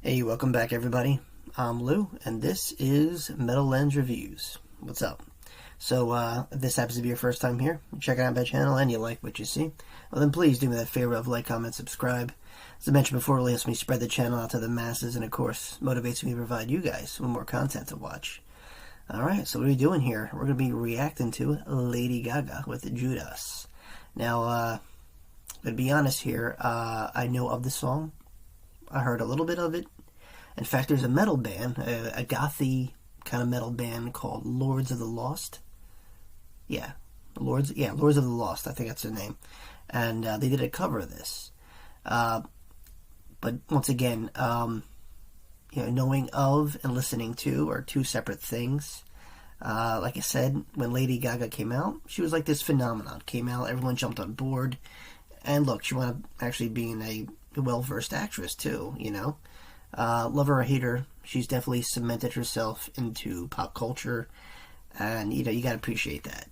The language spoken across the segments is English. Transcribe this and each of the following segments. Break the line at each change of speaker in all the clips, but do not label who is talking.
Hey, welcome back everybody. I'm Lou, and this is Metal Lens Reviews. What's up? So, if this happens to be your first time here, checking out my channel, and you like what you see, well then please do me that favor of like, comment, subscribe. As I mentioned before, it really helps me spread the channel out to the masses, and of course, motivates me to provide you guys with more content to watch. Alright, so what are we doing here? We're going to be reacting to Lady Gaga with Judas. Now, to be honest here, I know of the song. I heard a little bit of it. In fact, there's a metal band, a gothy kind of metal band called Lords of the Lost. Lords of the Lost, I think that's their name. And they did a cover of this. But once again, knowing of and listening to are two separate things. Like I said, when Lady Gaga came out, she was like this phenomenon. Came out, everyone jumped on board. And look, she wound up actually being a well-versed actress too, you know. Love her or hate her, she's definitely cemented herself into pop culture, and you gotta appreciate that.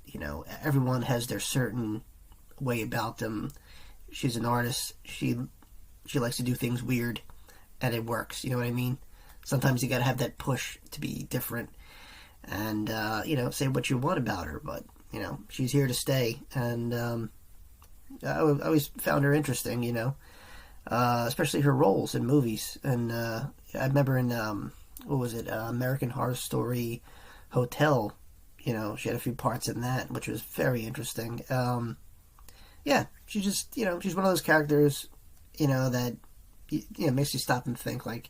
Everyone has their certain way about them. She's an artist. She likes to do things weird, and it works. You know what I mean? Sometimes you gotta have that push to be different, and say what you want about her, but she's here to stay, and I always found her interesting. Especially her roles in movies. And I remember in, American Horror Story Hotel, she had a few parts in that, which was very interesting. She's she's one of those characters, that, makes you stop and think, like,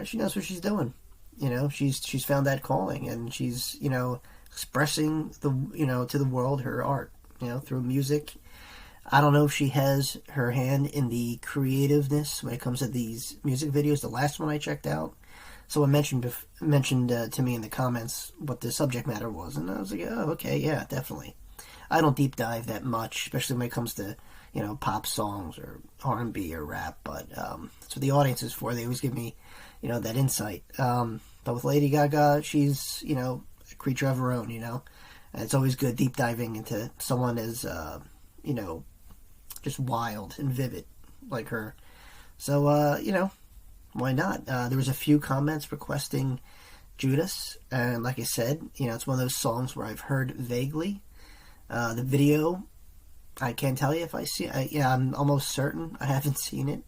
she knows what she's doing. She's found that calling, and she's, expressing to the world her art, through music. I don't know if she has her hand in the creativeness when it comes to these music videos. The last one I checked out, someone mentioned to me in the comments what the subject matter was, and I was like, oh, okay, yeah, definitely. I don't deep dive that much, especially when it comes to, pop songs or R&B or rap, but that's what the audience is for. They always give me, that insight. But with Lady Gaga, she's, a creature of her own, and it's always good deep diving into someone as, just wild and vivid like her. So, why not? There was a few comments requesting Judas, and like I said, it's one of those songs where I've heard vaguely. The video, I can't tell you if I see it. I'm almost certain I haven't seen it,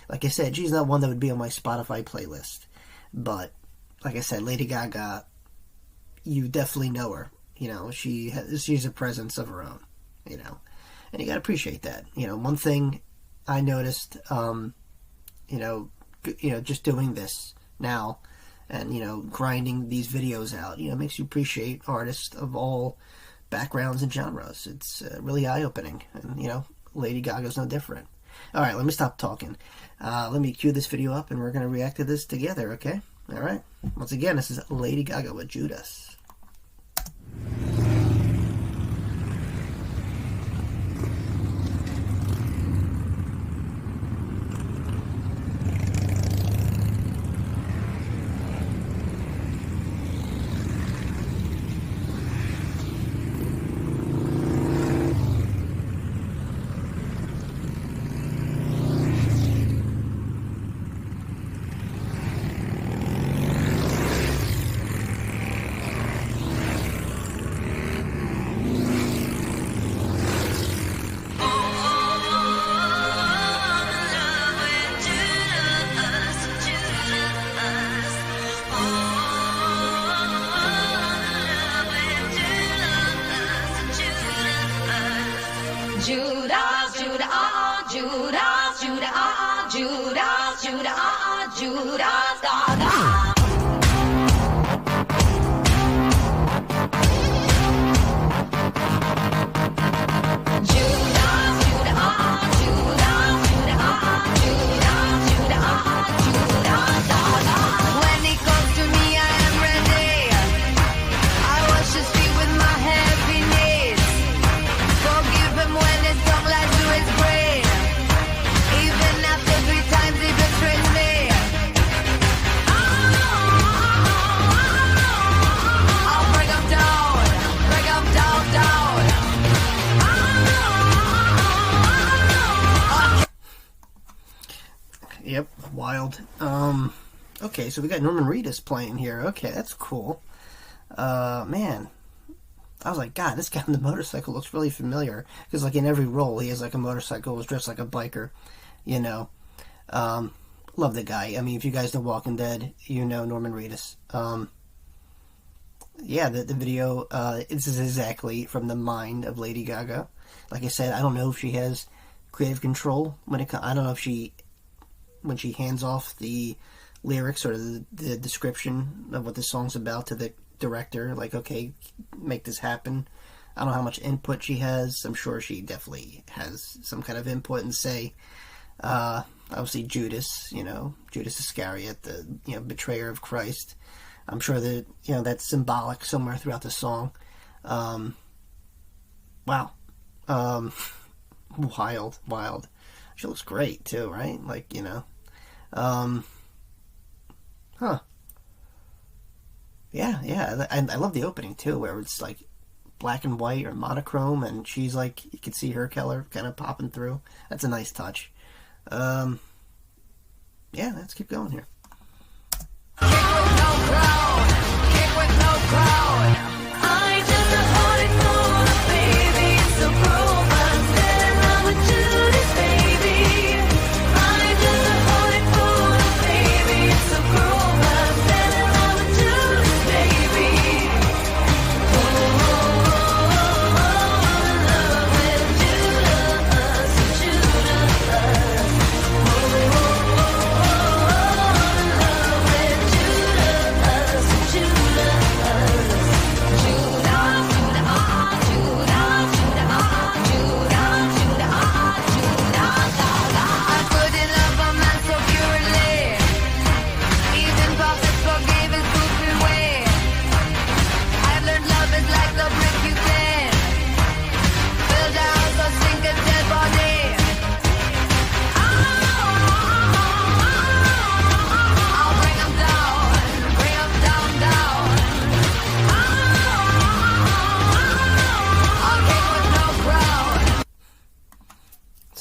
Like I said, she's not one that would be on my Spotify playlist. But, like I said, Lady Gaga, you definitely know her. She's a presence of her own, And you gotta appreciate that. One thing I noticed, just doing this now and, grinding these videos out, makes you appreciate artists of all backgrounds and genres. It's really eye-opening. And, Lady Gaga's no different. Alright, let me stop talking. Let me cue this video up and we're gonna react to this together, okay? Alright. Once again, this is Lady Gaga with Judas.
Judas, Judas, Judas, Judas, Judas, Judas, Judas, Gaga.
Even after 3 times he betrayed me.
Okay, so we got Norman Reedus playing here. Okay, that's cool. Man, I was like, God, this guy on the motorcycle looks really familiar. Because, like, in every role, he has, like, a motorcycle, was dressed like a biker, you know. Love the guy. I mean, if you guys know Walking Dead, you know Norman Reedus. Yeah, the video, this is exactly from the mind of Lady Gaga. Like I said, I don't know if she has creative control when it comes. I don't know if when she hands off the lyrics or the description of what the song's about to the director, like, okay, make this happen. I don't know how much input she has. I'm sure she definitely has some kind of input and say. Obviously Judas, Judas Iscariot, the betrayer of Christ. I'm sure that that's symbolic somewhere throughout the song. Wow, wild. She looks great too, right? Like huh? Yeah. I love the opening too, where it's like black and white or monochrome, and she's like, you can see her color kind of popping through. That's a nice touch. Yeah, let's keep going here.
Kick with no crowd. Kick with no crowd. I just want it for the baby. It's so cruel, but I'm still in love with Judas, baby. I just want it for the baby. It's so cruel, but I'm still in love with Judas, baby. Oh, in love with Judas, Judas.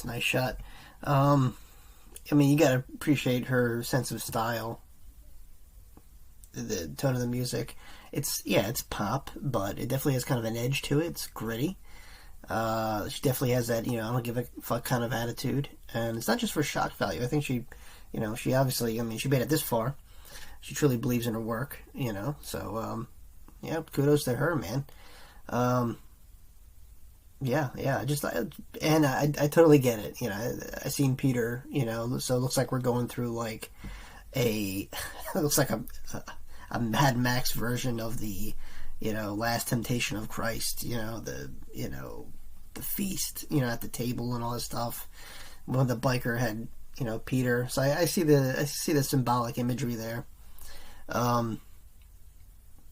Nice shot. I mean, you gotta appreciate her sense of style, the tone of the music. It's pop, but it definitely has kind of an edge to it. It's gritty. She definitely has that, I don't give a fuck kind of attitude, and it's not just for shock value. I think she obviously, she made it this far. She truly believes in her work, So, yeah, kudos to her, man. Yeah, I totally get it. I seen Peter, so it looks like we're going through like it looks like a Mad Max version of the, Last Temptation of Christ, the feast, at the table and all this stuff. When the biker had, Peter. So I see the symbolic imagery there.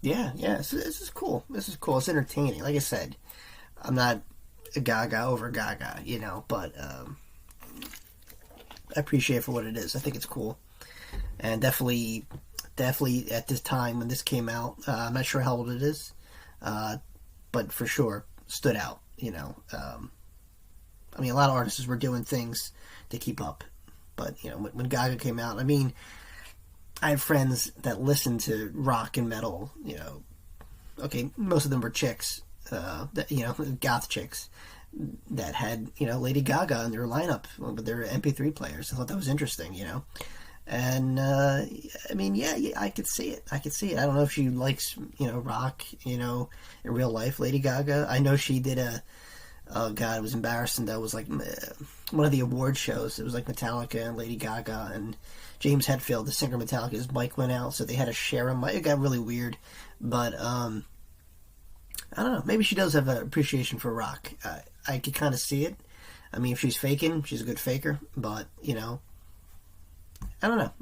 This is cool. It's entertaining. Like I said, I'm not Gaga over Gaga, but I appreciate it for what it is. I think it's cool, and definitely at this time when this came out, I'm not sure how old it is, but for sure stood out. A lot of artists were doing things to keep up, but when Gaga came out, I have friends that listen to rock and metal. Okay, most of them were chicks. Goth chicks that had, Lady Gaga in their lineup with their MP3 players. I thought that was interesting, And, I could see it. I don't know if she likes, rock, in real life, Lady Gaga. I know she did it was embarrassing. That was like one of the award shows. It was like Metallica and Lady Gaga and James Hetfield, the singer of Metallica, his mic went out, so they had to share a mic. It got really weird, but, I don't know. Maybe she does have an appreciation for rock. I could kind of see it. If she's faking, she's a good faker. But, I don't know.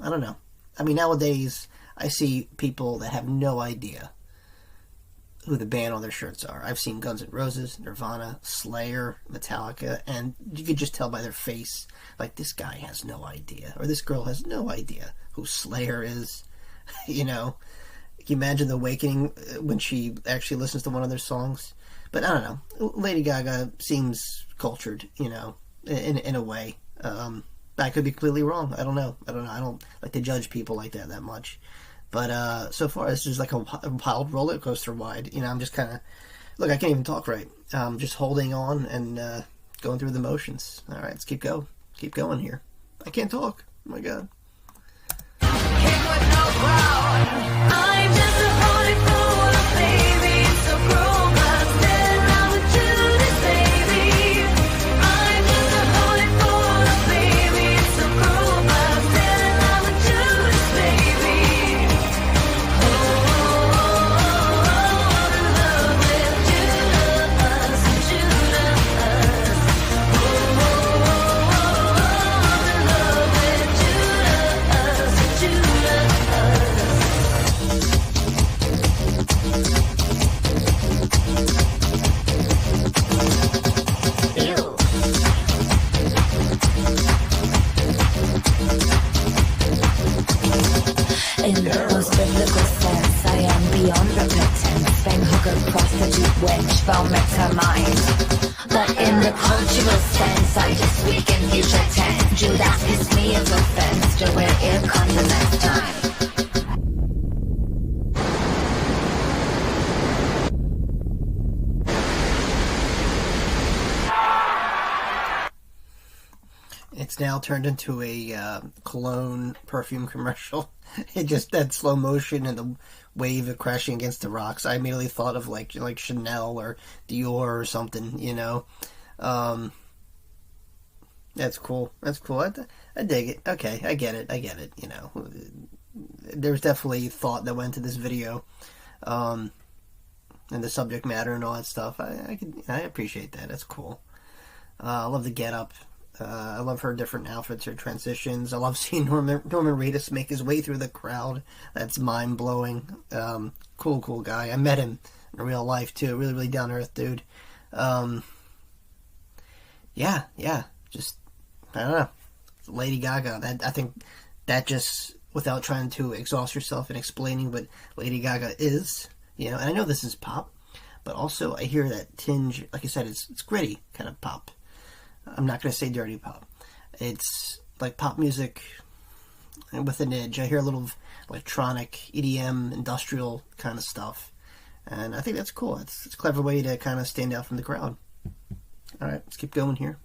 Nowadays, I see people that have no idea who the band on their shirts are. I've seen Guns N' Roses, Nirvana, Slayer, Metallica, and you could just tell by their face, like, this guy has no idea. Or this girl has no idea who Slayer is. Can you imagine the awakening when she actually listens to one of their songs? But I don't know. Lady Gaga seems cultured, in a way. But I could be completely wrong. I don't know. I don't like to judge people like that much. But so far, this is like a wild roller coaster ride. I'm just kind of look. I can't even talk right. Just holding on and going through the motions. All right, let's keep going here. I can't talk. Oh my god.
I'm just a heartache full of baby, so grow up, then I'm a Judas baby. I'm just a heartache full of baby, so grow up, then I'm a Judas baby. Oh, I'm in love with Judas, Judas. Oh, I'm in love with Judas, Judas. In the most biblical sense, I am beyond repentance. Bang hooker, prostitute, wench, vomit her mind. But in the cultural sense, I just speak in future tense. Judas kiss me as offense to wear ear condom next time.
It's now turned into a cologne perfume commercial. It just that slow motion and the wave of crashing against the rocks. I immediately thought of like Chanel or Dior or something. That's cool. That's cool. I dig it. Okay, I get it. There's definitely thought that went into this video, and the subject matter and all that stuff. I appreciate that. That's cool. I love the get up. I love her different outfits, her transitions. I love seeing Norman Reedus make his way through the crowd. That's mind blowing. Cool guy. I met him in real life too. Really, really down to earth dude. Yeah. Just I don't know. Lady Gaga. I think that just without trying to exhaust yourself in explaining what Lady Gaga is. And I know this is pop, but also I hear that tinge. Like I said, it's gritty kind of pop. I'm not going to say dirty pop. It's like pop music with an edge. I hear a little electronic, EDM, industrial kind of stuff. And I think that's cool. It's a clever way to kind of stand out from the crowd. All right, let's keep going here.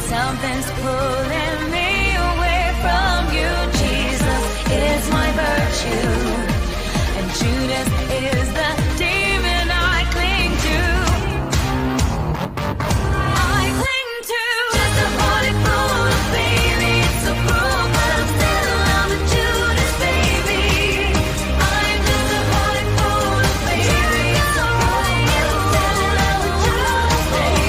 Something's pulling me away from you. Jesus is my virtue, and Judas is the demon I cling to. I cling to just a heartache full of baby. It's so cruel, but I'm still I'm a Judas baby. I'm just a heartache full of baby. It's so cruel, but I'm still I'm a Judas baby.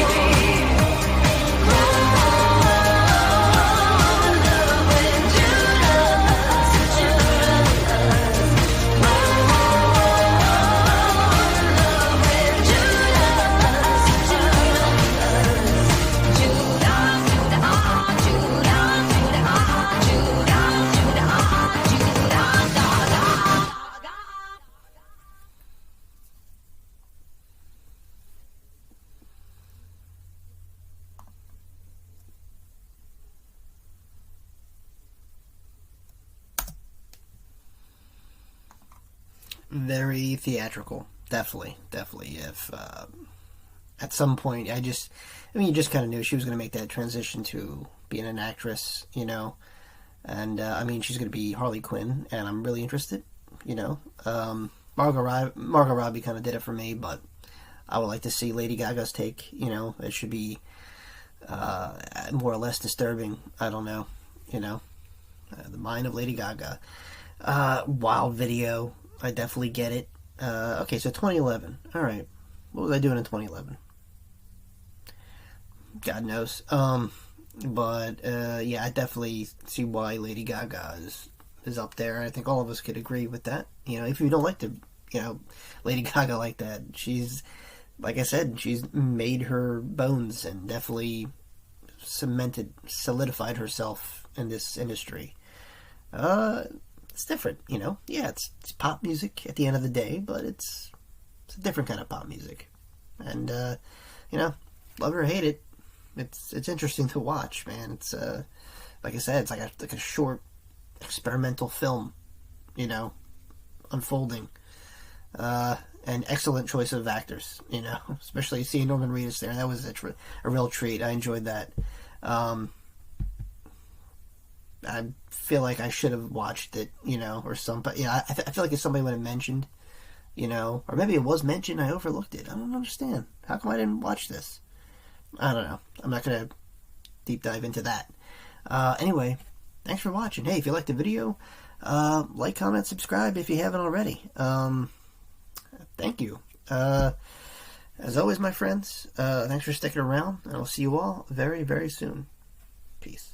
Very theatrical, definitely. If at some point, you just kind of knew she was going to make that transition to being an actress, and she's going to be Harley Quinn, and I'm really interested, Margot Robbie kind of did it for me, but I would like to see Lady Gaga's take. It should be more or less disturbing. I don't know, the mind of Lady Gaga. Wild video. I definitely get it. Okay, so 2011. All right, what was I doing in 2011? God knows. But yeah, I definitely see why Lady Gaga is up there. I think all of us could agree with that. You know, if you don't like Lady Gaga like that, she's, like I said, she's made her bones and definitely solidified herself in this industry. It's different, you know. Yeah, it's pop music at the end of the day, but it's a different kind of pop music, and you know, love it or hate it, it's interesting to watch, man. It's like I said, it's like a short experimental film, you know, unfolding. An excellent choice of actors, you know, especially seeing Norman Reedus there. That was a real treat. I enjoyed that. I feel like I should have watched it, you know, or somebody. Yeah, I feel like if somebody would have mentioned, you know, or maybe it was mentioned, I overlooked it. I don't understand. How come I didn't watch this? I don't know. I'm not gonna deep dive into that. Anyway, thanks for watching. Hey, if you liked the video, like, comment, subscribe if you haven't already. Thank you. As always, my friends, thanks for sticking around, and I'll see you all very, very soon. Peace.